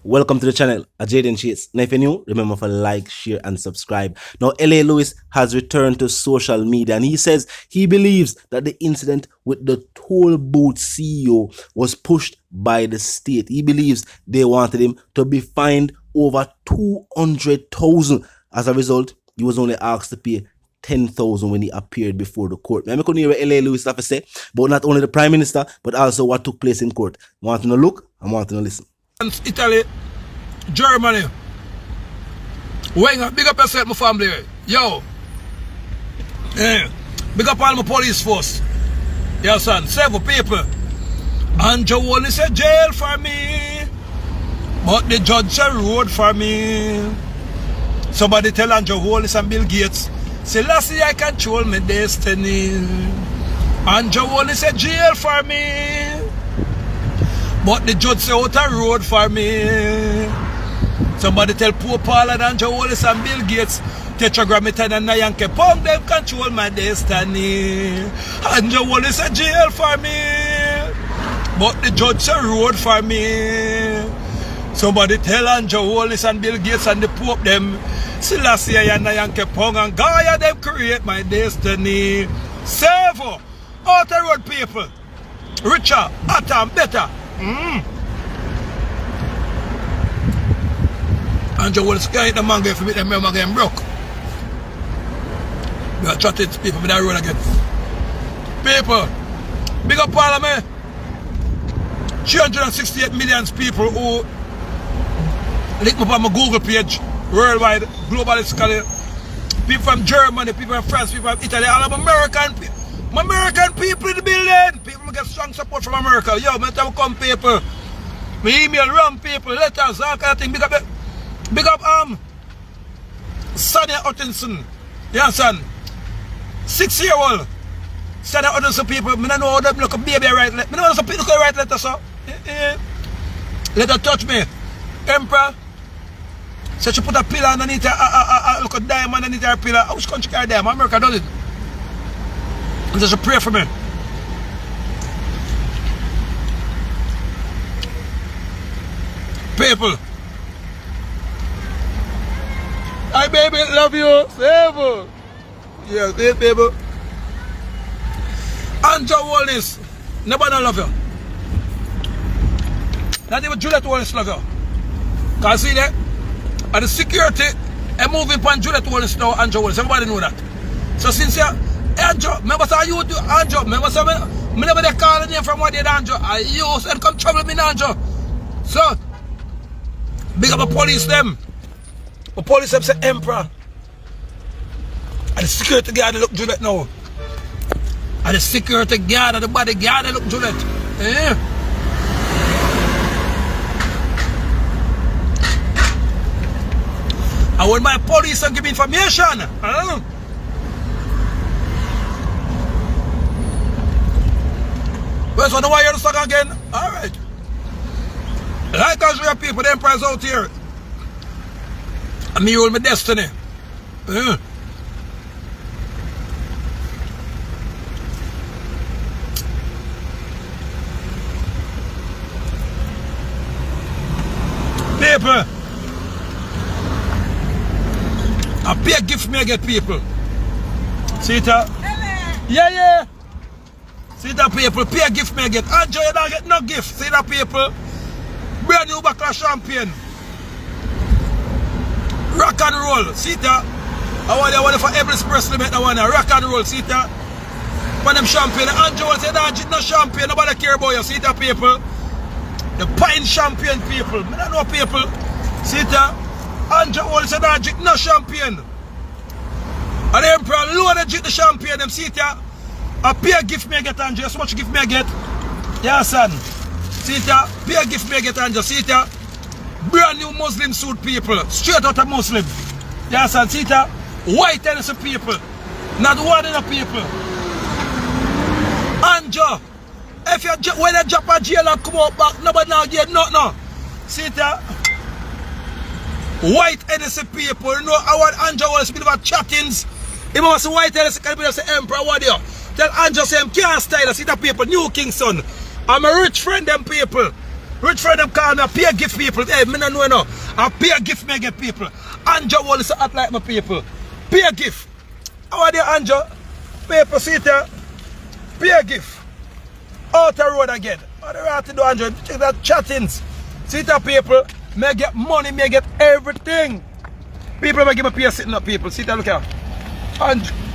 Welcome to the channel, Jaden Chase. Now if you're new, remember to like, share and subscribe. Now L.A. Lewis has returned to social media and he says he believes that the incident with the toll booth CEO was pushed by the state. He believes they wanted him to be fined over 200,000. As a result, he was only asked to pay 10,000 when he appeared before the court. I couldn't hear what L.A. Lewis have to say, but not only the Prime Minister, but also what took place in court. Want to look and want to listen. Italy, Germany. Big up yourself, my family. Yo. Yeah. Big up all my police force. Yes, son. Several people. Andrew Holness said jail for me. But the judge said road for me. Somebody tell Andrew Holness and Bill Gates, say, last year I control my destiny. Andrew Holness said jail for me. But the judge say out a road for me. Somebody tell poor Paul and Andrew Holness and Bill Gates, Tetragrammaton and Nayanke, Pong them control my destiny. Andrew Holness a jail for me. But the judge say road for me. Somebody tell Andrew Holness and Bill Gates and the Pope them, Selassie and Nayanke, Pong and Gaia them create my destiny. Save out the road people. Richer, hotter and better. Andrew Holness can't hit the man if you meet them remember again broke. We are chatting to people on that road again. People, big up Parliament. 368 million people who link me up on my Google page, worldwide, globally. People from Germany, people from France, people from Italy, all of American people. American people in the building. People get strong support from America. Yo, me tell come people. Me email run people, letters, all kind of thing. Big up Sonia Hutchinson. You understand? 6-year-old. Sonia Hutchinson people. Me don't know how them look a baby right letter. Me don't know how people write letter, so. Let her touch me. Emperor. So she put a pillar underneath her, look a diamond underneath her pillar. Which country carry diamond? America does it. And just pray for me. People. Hi baby, love you. Save. Yes, baby. Andrew Holness. Nobody love you. Not even Juliet Holness love you. Can you see that? And the security are moving upon Juliet Holness now, Andrew Holness. Everybody know that. So since you Andrew, remember say you do Andrew, remember say me never they call the name from what they Andrew. I use and come trouble me Andrew. So big up the police them. The police them say Emperor. And the security guard look Juliet now. And the security guard and the bodyguard look Juliet. Eh? And when my police give me information, Where's one why you're stuck again? Alright. Like us real people, the Emperor's out here. And me hold my destiny. People. A big gift me get people. See that? Yeah. See that people, pay a gift me get. Andrew, you don't get no gift. See that people? Brand new backlash champion. Rock and roll. See that? I want for every person make that one. Rock and roll. See that? When them champion, Andrew will say that no champion. Nobody care about you. See that people? The pine champion people. I don't know people. See that? Andrew will say that no champion. And the Emperor load the champion. Them see that? A pay a gift me I get Andrew. So much gift me I get. Yeah, son. See it? Pay a gift me I get Andrew. See it? Brand new Muslim suit people. Straight out of Muslim. Yeah, son. See it? White innocent people. Not one in the people. Andrew. If you when you drop a jail and come out back, nobody now get nothing. See it? White innocent people. You know our Andrew was a bit of a chattings. If I was a white innocent, I would say Emperor, what do you? Tell Andrew say him can't style us. See the people, New Kingston. I'm a rich friend, them people. Rich friend them call me a pay gift people. Hey, me no know no. I pay a gift me get people. Andrew Wallace act like my people. Pay a gift. How are you, Andrew? People see it there. Pay a gift. Out the road again. What do you have to do, Andrew? Check that chattings. See that people. May get money, may get everything. People may give me pay sitting up, people. See that, look here.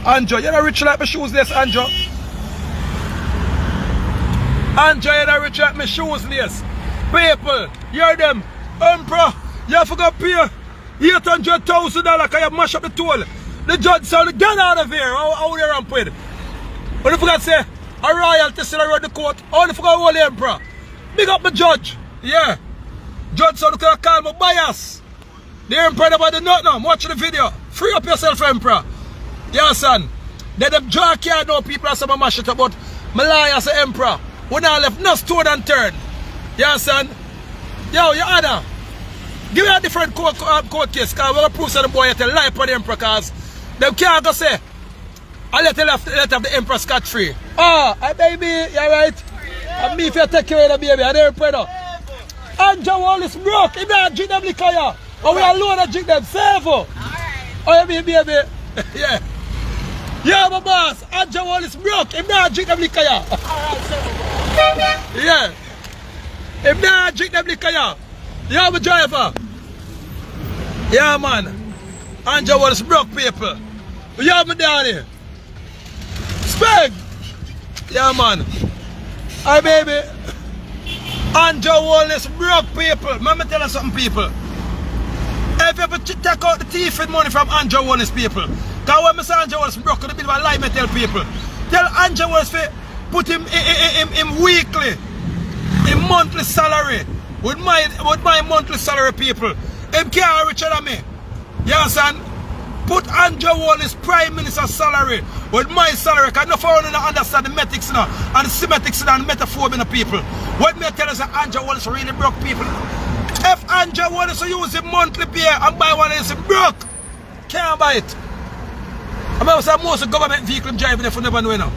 Andrew, you're not rich like my shoes lace, Andrew. Andrew, you're not rich like my shoes lace. People, hear them. Emperor, you forgot pay $800,000 because you mash up the toll. The judge said, get out of here. How they ramp with? But you forgot to say, a royalty still around the court. How you forgot hold the emperor? Big up the judge. Yeah. Judge said, you call me bias. The emperor about the nut now. Watch the video. Free up yourself, emperor. Yeah, son. Then them jaw card now, people are some mash it up, but my lawyer as emperor. We not left no stone unturned. Yeah, son. Yo, your honor. Give me a different court case, because we're going to prove that the boy had to lie for the emperor, because them can't go say, I let the emperor scot free. Oh, hey baby, you alright? And me if you take care of the baby, I don't pray now. Andrew Wallace broke, he not drink them liquor, yeah. And we alone to drink them, save. Alright. Oh, you mean, baby? Yeah. Yeah, my boss, Andrew Wallace broke, he not drink them liquor, yeah. Alright, save. Yeah. He not drink them liquor, yeah. Yeah, my driver. Yeah, man. Andrew Wallace broke people. Yeah, my daddy. Speg! Yeah, man. Hi, baby. Andrew Wallace broke people. Let me tell you something, people. If you ever take out the thief and money from Andrew Wallace, people, because when I say Andrew Wallace broke, a bit of a lie, I tell people. Tell Andrew Wallace to put him weekly, in monthly salary, with my monthly salary, people. Him can't richer than me. You understand? Put Andrew Wallace Prime Minister salary with my salary, because no foreigner don't understand the metics now, and the semantics and the metaphor in the people. What me tell us that Andrew Wallace really broke people? If Andrew Wallace use him monthly pay and buy one is broke, can't buy it. I remember say most of government vehicle driving if you never know now.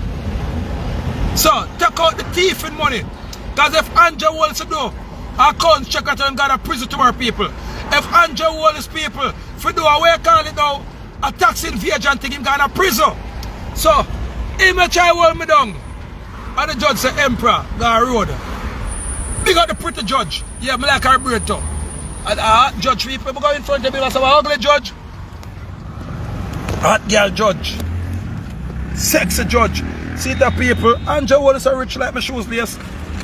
So take out the thief in money. Because if Andrew Wallace do a account check out and got a prison to our people. If Andrew Wallace people if do a way call it now a tax invasion thing, him got a prison. So he may try to hold me down. And the judge say emperor got a road. Big up the pretty judge. Yeah, me like her braid too. And judge people go in front of me and say, ugly judge. Hot girl judge. Sexy judge. See the people, Andrew Wallace are rich like my shoes lace.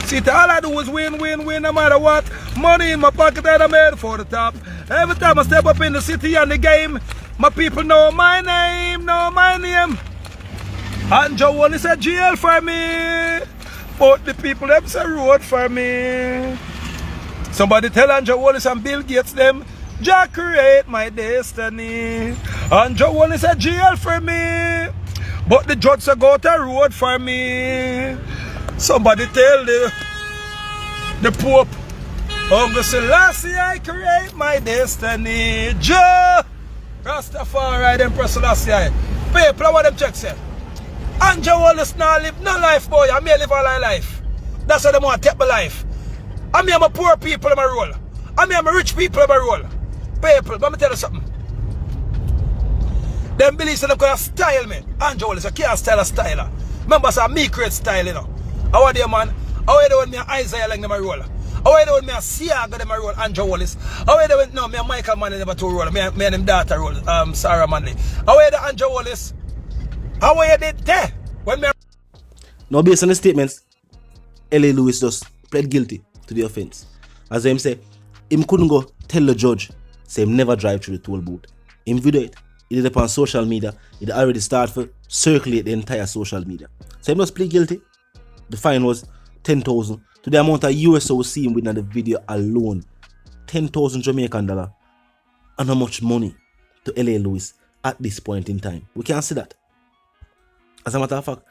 See the all I do is win, no matter what. Money in my pocket and I'm made for the top. Every time I step up in the city and the game, my people know my name, Andrew Wallace a jail for me. But the people them say road for me. Somebody tell Andrew Wallace and Bill Gates them, Jah create my destiny. Andrew Wallace a jail for me. But the judge say go to road for me. Somebody tell the Pope, Uncle Selassie, I create my destiny. Jah Rastafari, Empress Selassie. People, what them check say? Andrew Wallace now live no life, boy. I may live all my life. That's why they want to take my life. I mean, I'm a poor people in my role. I mean, I'm a rich people in my role. People, let me tell you something. Them believe that they're going to style me. Andrew Wallace, I can't style a styler. Remember, I me create style, you know. How are they, man? How are they when me Isaiah like them a roll? How are they when me a Siaga them a roll, Andrew Wallace? How are they when, no, me a Michael Manley never to roll. Me and them daughter roll, Sarah Manley. How are they, Andrew Wallace? How are they there? When me... Now, based on the statements, L.A. Lewis just pled guilty to the offense. As him say, him couldn't go tell the judge, say him never drive through the toll booth. Him video it. He did it on social media. It already started to circulate the entire social media. So him just plead guilty. The fine was 10,000 to the amount of USO we see him with in the video alone. 10,000 Jamaican dollar. And how much money to L.A. Lewis at this point in time. We can't see that. As a matter of fact,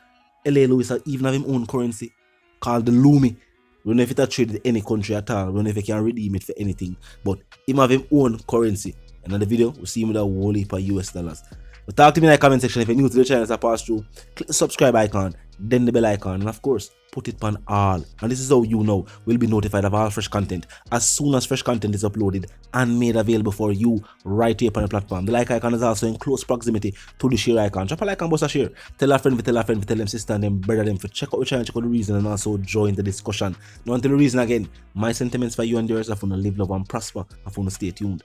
L.A. Lewis even have his own currency called the Lumi. We don't know if it's traded in any country at all. We don't know if he can redeem it for anything. But he have his own currency. And in the video, we see him with a whole heap of US dollars. But talk to me in the comment section. If you're new to the channel as I pass through, click the subscribe icon. then the bell icon, and of course, put it on all. And this is how you know we'll be notified of all fresh content as soon as fresh content is uploaded and made available for you right here on the platform. The like icon is also in close proximity to the share icon. Drop a like and bust a share. Tell a friend, tell them sister and them brother them for check out the channel, check out the reason, and also join the discussion. Now until the reason again, my sentiments for you and yours are for to live, love and prosper, and for to stay tuned.